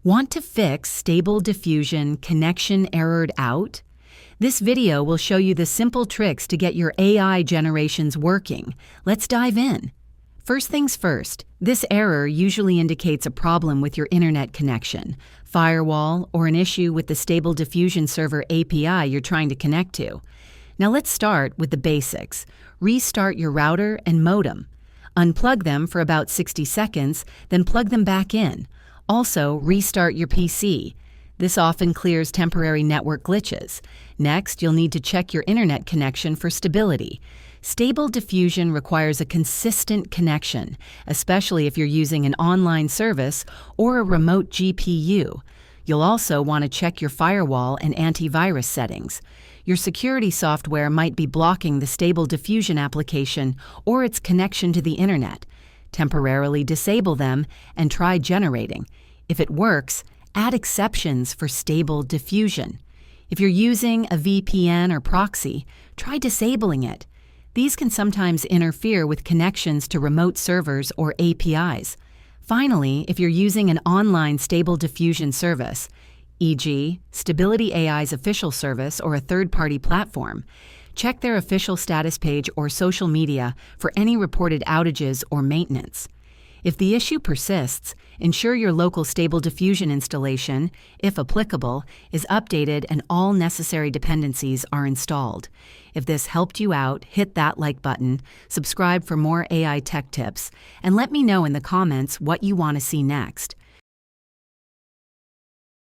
Want to fix Stable Diffusion Connection Errored Out? This video will show you the simple tricks to get your AI generations working. Let's dive in. First things first, this error usually indicates a problem with your internet connection, firewall, or an issue with the Stable Diffusion server API you're trying to connect to. Now let's start with the basics. Restart your router and modem. Unplug them for about 60 seconds, then plug them back in. Also, restart your PC. This often clears temporary network glitches. Next, you'll need to check your internet connection for stability. Stable Diffusion requires a consistent connection, especially if you're using an online service or a remote GPU. You'll also want to check your firewall and antivirus settings. Your security software might be blocking the Stable Diffusion application or its connection to the internet. Temporarily disable them and try generating. If it works, add exceptions for Stable Diffusion. If you're using a VPN or proxy, try disabling it. These can sometimes interfere with connections to remote servers or APIs. Finally, if you're using an online Stable Diffusion service, e.g., Stability AI's official service or a third-party platform, check their official status page or social media for any reported outages or maintenance. If the issue persists, ensure your local Stable Diffusion installation, if applicable, is updated and all necessary dependencies are installed. If this helped you out, hit that like button, subscribe for more AI tech tips, and let me know in the comments what you want to see next.